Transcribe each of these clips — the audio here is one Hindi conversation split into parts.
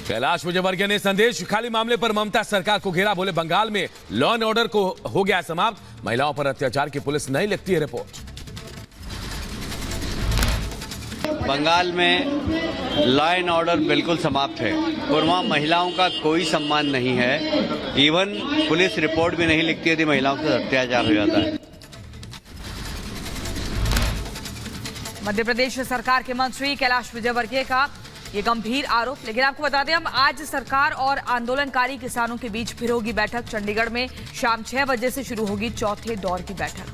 कैलाश विजयवर्गीय ने संदेश खाली मामले पर ममता सरकार को घेरा। बोले बंगाल में लॉ एंड ऑर्डर को हो गया समाप्त, महिलाओं पर अत्याचार की पुलिस नहीं लिखती है रिपोर्ट। बंगाल में लॉ एंड ऑर्डर बिल्कुल समाप्त है और वहाँ महिलाओं का कोई सम्मान नहीं है। इवन पुलिस रिपोर्ट भी नहीं लिखती यदि महिलाओं से अत्याचार हो जाता है। मध्य प्रदेश सरकार के मंत्री कैलाश विजयवर्गीय का ये गंभीर आरोप। लेकिन आपको बता दें, हम आज सरकार और आंदोलनकारी किसानों के बीच फिर होगी बैठक। चंडीगढ़ में शाम 6 बजे से शुरू होगी चौथे दौर की बैठक।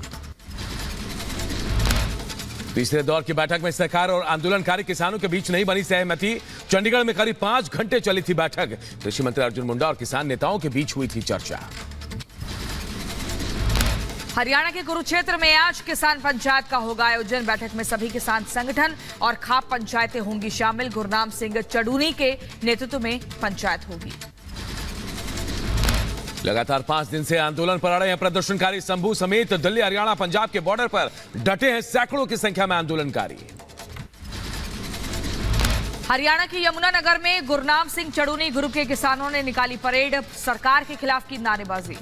तीसरे दौर की बैठक में सरकार और आंदोलनकारी किसानों के बीच नहीं बनी सहमति। चंडीगढ़ में करीब 5 घंटे चली थी बैठक। कृषि मंत्री अर्जुन मुंडा और किसान नेताओं के बीच हुई थी चर्चा। हरियाणा के कुरुक्षेत्र में आज किसान पंचायत का होगा आयोजन। बैठक में सभी किसान संगठन और खाप पंचायतें होंगी शामिल। गुरनाम सिंह चड़ूनी के नेतृत्व में पंचायत होगी। लगातार 5 दिन से आंदोलन पर अड़े हैं प्रदर्शनकारी। संभू समेत दिल्ली, हरियाणा, पंजाब के बॉर्डर पर डटे हैं सैकड़ों की संख्या में आंदोलनकारी। हरियाणा के यमुनानगर में गुरनाम सिंह चड़ूनी ग्रुप के किसानों ने निकाली परेड। सरकार के खिलाफ की नारेबाजी।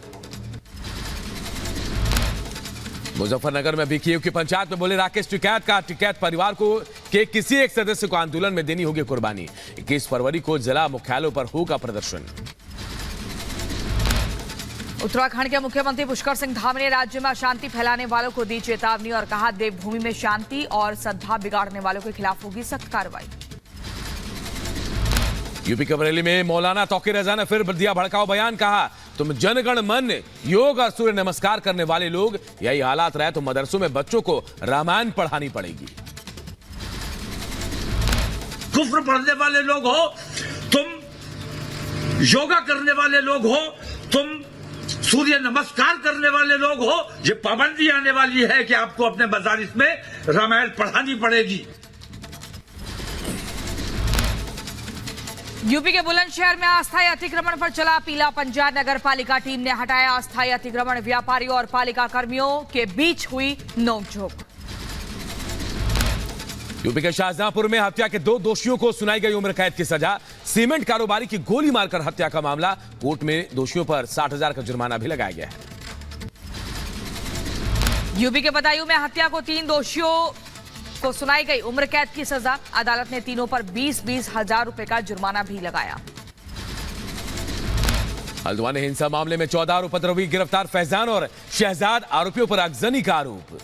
मुजफ्फरनगर में बीकेयू की पंचायत में बोले राकेश टिकैत का टिकैत परिवार को के किसी एक सदस्य को आंदोलन में देनी होगी कुर्बानी। 21 फरवरी को जिला मुख्यालयों पर होगा प्रदर्शन। उत्तराखंड के मुख्यमंत्री पुष्कर सिंह धामी ने राज्य में अशांति फैलाने वालों को दी चेतावनी और कहा देवभूमि में शांति और सद्भाव बिगाड़ने वालों के खिलाफ होगी सख्त कार्रवाई। यूपी के बरेली में मौलाना तौकीर रजा ने फिर दिया भड़काऊ बयान। कहा तुम जनगण मन, योग और सूर्य नमस्कार करने वाले लोग, यही हालात रहे तो मदरसों में बच्चों को रामायण पढ़ानी पड़ेगी। कुफ्र पढ़ने वाले लोग हो तुम, योगा करने वाले लोग हो तुम, सूर्य नमस्कार करने वाले लोग हो, ये पाबंदी आने वाली है कि आपको अपने मजारिस में रामायण पढ़ानी पड़ेगी। यूपी के बुलंदशहर में अस्थायी अतिक्रमण पर चला पीला पंजा। नगर पालिका टीम ने हटाया अस्थायी अतिक्रमण। व्यापारियों और पालिका कर्मियों के बीच हुई नोकझोंक। यूपी के शाहजहांपुर में हत्या के 2 दोषियों को सुनाई गई उम्र कैद की सजा। सीमेंट कारोबारी की गोली मारकर हत्या का मामला। कोर्ट में दोषियों पर 60,000 का जुर्माना भी लगाया गया है। यूपी के बदायूं में हत्या को 3 दोषियों को सुनाई गई उम्र कैद की सजा। अदालत ने तीनों पर 20-20 हजार रुपए का जुर्माना भी लगाया। हल्द्वानी हिंसा मामले में 14 उपद्रवी गिरफ्तार। फैजान और शहजाद आरोपियों पर आगजनी का आरोप।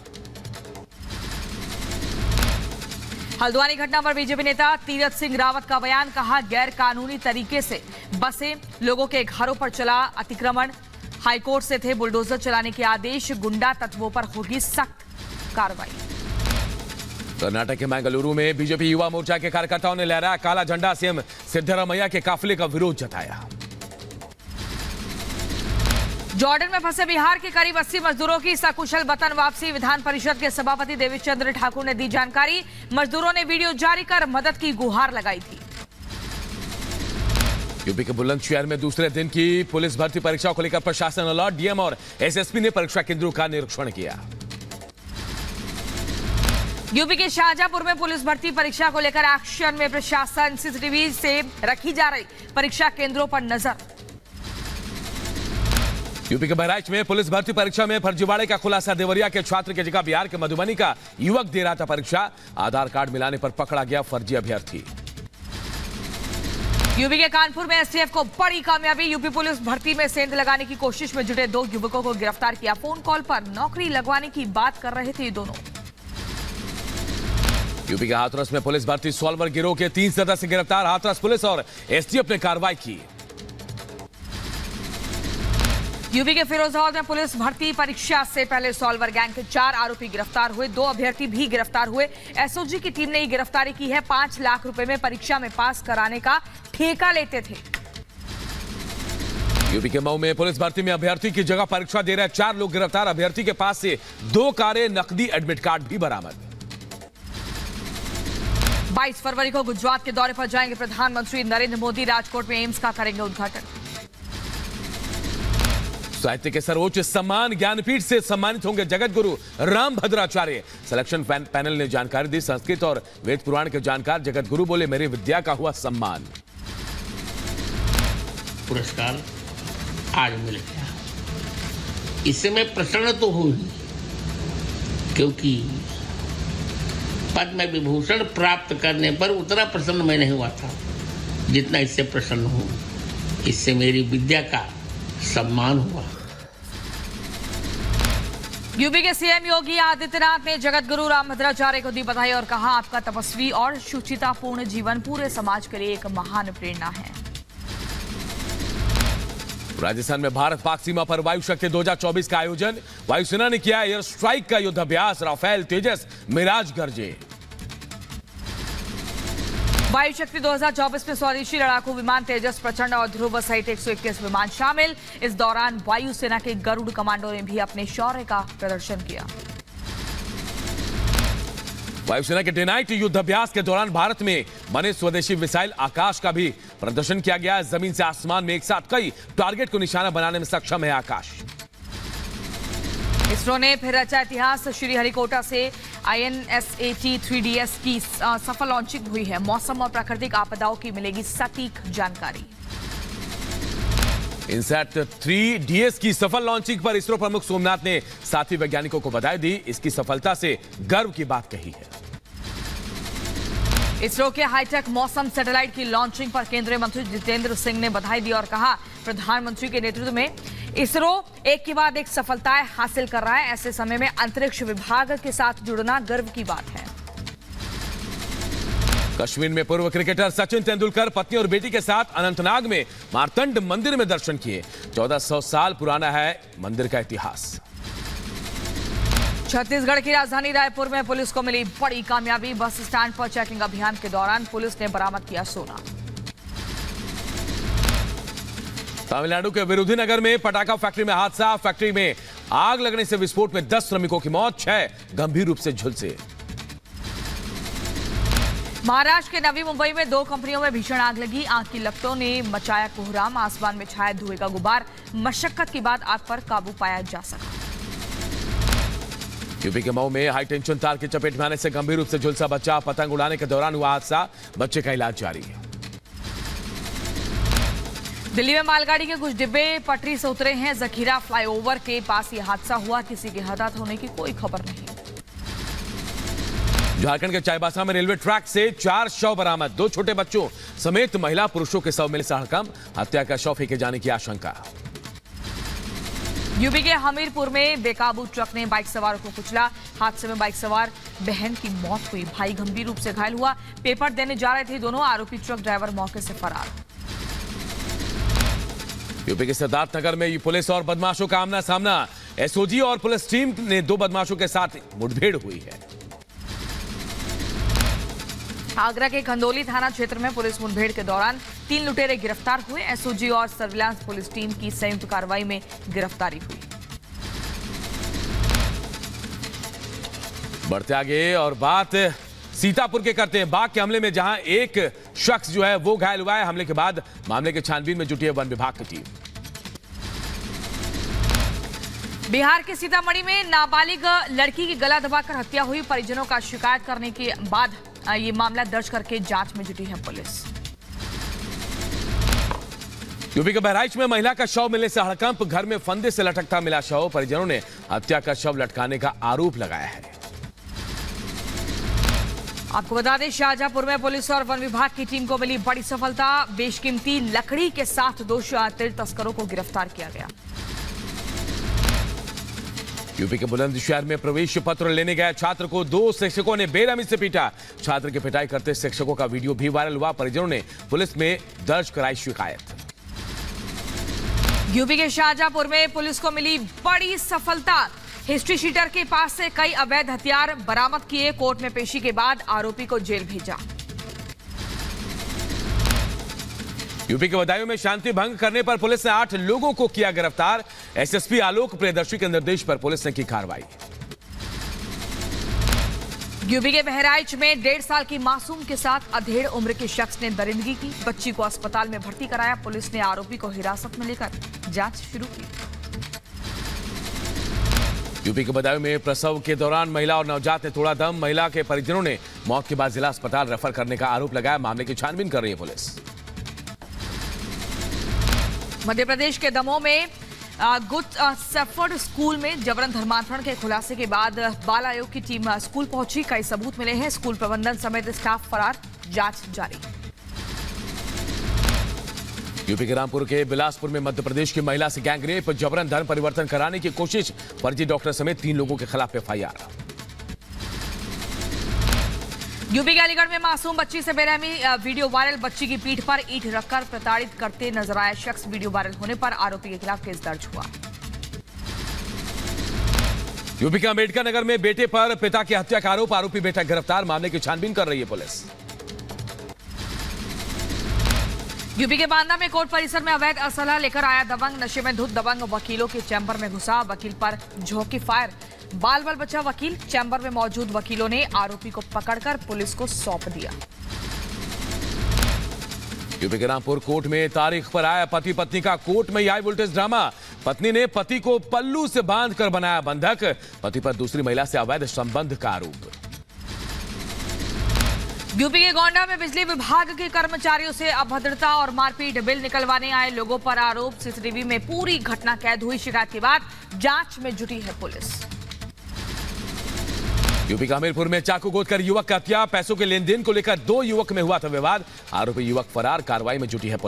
हल्द्वानी घटना पर बीजेपी नेता तीरथ सिंह रावत का बयान। कहा गैर कानूनी तरीके से बसे लोगों के घरों पर चला अतिक्रमण। हाईकोर्ट से थे बुलडोजर चलाने के आदेश। गुंडा तत्वों पर होगी सख्त कार्रवाई। कर्नाटक के मंगलुरु में बीजेपी युवा मोर्चा के कार्यकर्ताओं ने लहराया काला झंडा। सीएम सिद्धरामैया के काफिले का विरोध जताया। जॉर्डन में फंसे बिहार के करीब 80 मजदूरों की सकुशल वतन वापसी। विधान परिषद के सभापति देवेशचंद्र ठाकुर ने दी जानकारी। मजदूरों ने वीडियो जारी कर मदद की गुहार लगाई थी। यूपी के बुलंदशहर में दूसरे दिन की पुलिस भर्ती परीक्षा को लेकर प्रशासन अलर्ट। डीएम और एसएसपी ने परीक्षा केंद्रों का निरीक्षण किया। यूपी के शाहजहांपुर में पुलिस भर्ती परीक्षा को लेकर एक्शन में प्रशासन। सीसीटीवी से रखी जा रही परीक्षा केंद्रों पर नजर। यूपी के बहराइच में पुलिस भर्ती परीक्षा में फर्जीवाड़े का खुलासा। देवरिया के छात्र की जगह बिहार के मधुबनी का युवक दे रहा था परीक्षा। आधार कार्ड मिलाने पर पकड़ा गया फर्जी अभ्यर्थी। यूपी के कानपुर में एसटीएफ को बड़ी कामयाबी। यूपी पुलिस भर्ती में सेंध लगाने की कोशिश में जुटे 2 युवकों को गिरफ्तार किया। फोन कॉल पर नौकरी लगवाने की बात कर रहे थे ये दोनों। यूपी के हाथरस में पुलिस भर्ती सॉल्वर गिरोह के 3 सदस्य गिरफ्तार। हाथरस पुलिस और एसटीएफ ने कार्रवाई की। यूपी के फिरोजाबाद में पुलिस भर्ती परीक्षा से पहले सॉल्वर गैंग के 4 आरोपी गिरफ्तार हुए। 2 अभ्यर्थी भी गिरफ्तार हुए। एसओजी की टीम ने गिरफ्तारी की है। 5 लाख रुपए में परीक्षा में पास कराने का ठेका लेते थे। यूपी के मऊ में पुलिस भर्ती में अभ्यर्थी की जगह परीक्षा दे रहे 4 लोग गिरफ्तार। अभ्यर्थी के पास से 2 कारें, नकदी, एडमिट कार्ड भी बरामद। 22 फरवरी को गुजरात के दौरे पर जाएंगे प्रधानमंत्री नरेंद्र मोदी। राजकोट में एम्स का करेंगे उद्घाटन। साहित्य के सर्वोच्च सम्मान ज्ञानपीठ से सम्मानित होंगे जगत गुरु रामभद्राचार्य। सिलेक्शन पैनल ने जानकारी दी। संस्कृत और वेद पुराण के जानकार जगत गुरु बोले मेरी विद्या का हुआ सम्मान। पुरस्कार आज मिल गया। इससे मैं प्रसन्न तो हूँ ही, क्योंकि पद्म विभूषण प्राप्त करने पर उतना प्रसन्न मैं नहीं हुआ था जितना इससे प्रसन्न हूँ। इससे मेरी विद्या का सम्मान हुआ। यूपी के सीएम योगी आदित्यनाथ ने जगत गुरु रामभद्राचार्य को दी बधाई और कहा, आपका तपस्वी और शुचितापूर्ण जीवन पूरे समाज के लिए एक महान प्रेरणा है। राजस्थान में भारत पाक सीमा पर वायु शक्ति 2024 का आयोजन, वायुसेना ने किया एयर स्ट्राइक का युद्धाभ्यास, राफेल, तेजस, मिराज गरजे। वायु शक्ति 2024 में स्वदेशी लड़ाकू विमान तेजस, प्रचंड और ध्रुव सहित 121 विमान शामिल। इस दौरान वायुसेना के गरुड़ कमांडो ने भी अपने शौर्य का प्रदर्शन किया। वायुसेना के डे नाइट युद्धाभ्यास के दौरान भारत में बने स्वदेशी मिसाइल आकाश का भी प्रदर्शन किया गया। जमीन से आसमान में एक साथ कई टारगेट को निशाना बनाने में सक्षम है आकाश। इसरो ने फिर रचा इतिहास, श्रीहरिकोटा से INSAT 3DS की सफल लॉन्चिंग हुई है। मौसम और प्राकृतिक आपदाओं की मिलेगी सटीक जानकारी। इनसैट 3DS की सफल लॉन्चिंग पर इसरो प्रमुख सोमनाथ ने साथी वैज्ञानिकों को बधाई दी। इसकी सफलता से गर्व की बात कही है। इसरो के हाईटेक मौसम सैटेलाइट की लॉन्चिंग पर केंद्रीय मंत्री जितेंद्र सिंह ने बधाई दी और कहा, प्रधानमंत्री के नेतृत्व में इसरो एक के बाद एक सफलताएं हासिल कर रहा है। ऐसे समय में अंतरिक्ष विभाग के साथ जुड़ना गर्व की बात है। कश्मीर में पूर्व क्रिकेटर सचिन तेंदुलकर पत्नी और बेटी के साथ अनंतनाग में मार्तंड मंदिर में दर्शन किए। 1400 साल पुराना है मंदिर का इतिहास। छत्तीसगढ़ की राजधानी रायपुर में पुलिस को मिली बड़ी कामयाबी। बस स्टैंड पर चेकिंग अभियान के दौरान पुलिस ने बरामद किया सोना। तमिलनाडु के विरुधुनगर में पटाखा फैक्ट्री में हादसा, फैक्ट्री में आग लगने से विस्फोट में 10 श्रमिकों की मौत, 6 गंभीर रूप से झुलसे। महाराष्ट्र के नवी मुंबई में 2 कंपनियों में भीषण आग लगी। आग की लपटों ने मचाया कोहराम, आसमान में छाया धुएं का गुबार। मशक्कत के बाद आग पर काबू पाया जा सका। यूपी के मऊ में हाई टेंशन तार की चपेट में आने से गंभीर रूप से झुलसा बच्चा, पतंग उड़ाने के दौरान हुआ हादसा, बच्चे का इलाज जारी है। दिल्ली में मालगाड़ी के कुछ डिब्बे पटरी से उतरे हैं। जखीरा फ्लाईओवर के पास यह हादसा हुआ। किसी के हताहत होने की कोई खबर नहीं। झारखंड के चाईबासा में रेलवे ट्रैक से 4 शव बरामद, 2 छोटे बच्चों समेत महिला पुरुषों के शव मिले से हड़कंप, हत्या का शव फेंके जाने की आशंका। यूपी के हमीरपुर में बेकाबू ट्रक ने बाइक सवारों को कुचला। हादसे में बाइक सवार बहन की मौत हुई, भाई गंभीर रूप से घायल हुआ। पेपर देने जा रहे थे दोनों। आरोपी ट्रक ड्राइवर मौके से फरार। यूपी के सिद्धार्थनगर में पुलिस और बदमाशों का आमना सामना। एसओजी और पुलिस टीम ने 2 बदमाशों के साथ मुठभेड़ हुई है। आगरा के खंदौली थाना क्षेत्र में पुलिस मुठभेड़ के दौरान 3 लुटेरे गिरफ्तार हुए। एसओजी और सर्विलांस पुलिस टीम की संयुक्त कार्रवाई में गिरफ्तारी हुई। बढ़ते आगे और बात सीतापुर के करते हैं। बाघ के हमले में जहां एक शख्स जो है वो घायल हुआ है। हमले के बाद मामले के छानबीन में जुटी है वन विभाग की टीम। बिहार के सीतामढ़ी में नाबालिग लड़की की गला दबाकर हत्या हुई। परिजनों का शिकायत करने के बाद ये मामला दर्ज करके जांच में जुटी है पुलिस। यूपी के बहराइच में महिला का शव मिलने से हड़कंप, घर में फंदे से लटकता मिला शव। परिजनों ने हत्या का शव लटकाने का आरोप लगाया है। आपको बता दें, शाहजहांपुर में पुलिस और वन विभाग की टीम को मिली बड़ी सफलता। बेशकीमती लकड़ी के साथ 2 शातिर तस्करों को गिरफ्तार किया गया। यूपी के बुलंदशहर में प्रवेश पत्र लेने गए छात्र को 2 शिक्षकों ने बेरहमी से पीटा। छात्र की पिटाई करते शिक्षकों का वीडियो भी वायरल हुआ। परिजनों ने पुलिस में दर्ज कराई शिकायत। यूपी के शाहजहांपुर में पुलिस को मिली बड़ी सफलता। हिस्ट्री शीटर के पास से कई अवैध हथियार बरामद किए। कोर्ट में पेशी के बाद आरोपी को जेल भेजा। यूपी के बदायूं में शांति भंग करने पर पुलिस ने 8 लोगों को किया गिरफ्तार। एसएसपी आलोक प्रियदर्शी के निर्देश पर पुलिस ने की कार्रवाई। यूपी के बहराइच में 1.5 साल की मासूम के साथ अधेड़ उम्र के शख्स ने दरिंदगी की। बच्ची को अस्पताल में भर्ती कराया। पुलिस ने आरोपी को हिरासत में लेकर जांच शुरू की। यूपी के बदायूं में प्रसव के दौरान महिला और नवजात ने तोड़ा दम। महिला के परिजनों ने मौत के बाद जिला अस्पताल रेफर करने का आरोप लगाया। मामले की छानबीन कर रही है पुलिस। मध्य प्रदेश के दमोह में गुड सेफर्ड स्कूल में जबरन धर्मांतरण के खुलासे के बाद बाल आयोग की टीम स्कूल पहुंची। कई सबूत मिले हैं। स्कूल प्रबंधन समेत स्टाफ फरार, जांच जारी। यूपी के रामपुर के बिलासपुर में मध्य प्रदेश की महिला से गैंगरेप, जबरन धर्म परिवर्तन कराने की कोशिश, फर्जी डॉक्टर समेत 3 लोगों के खिलाफ एफआईआर। यूपी के अलीगढ़ में मासूम बच्ची से बेरहमी, वीडियो वायरल। बच्ची की पीठ पर ईंट रखकर प्रताड़ित करते नजर आया शख्स। वीडियो वायरल होने पर आरोपी के खिलाफ केस दर्ज हुआ। यूपी के अंबेडकर नगर में बेटे पर पिता की हत्या का आरोप, आरोपी बेटा गिरफ्तार। मामले की छानबीन कर रही है पुलिस। यूपी के बांदा में कोर्ट परिसर में अवैध असला लेकर आया दबंग, नशे में धुत दबंग वकीलों के चैम्बर में घुसा, वकील पर झोंकी फायर। बाल बाल बचा वकील। चैम्बर में मौजूद वकीलों ने आरोपी को पकड़कर पुलिस को सौंप दिया। यूपी के रामपुर कोर्ट में तारीख पर आया पति पत्नी का कोर्ट में हाई वोल्टेज ड्रामा। पत्नी ने पति को पल्लू से बांधकर बनाया बंधक, पति पर दूसरी महिला से अवैध संबंध का आरोप। यूपी के गोंडा में बिजली विभाग के कर्मचारियों से अभद्रता और मारपीट, बिल निकलवाने आए लोगों पर आरोप। सीसीटीवी में पूरी घटना कैद हुई। शिकायत के बाद जांच में जुटी है पुलिस। यूपी का हमीरपुर में चाकू गोदकर युवक की हत्या, पैसों के लेन देन को लेकर 2 युवक में हुआ था विवाद, आरोपी युवक फरार, कार्रवाई में जुटी है पुलिस।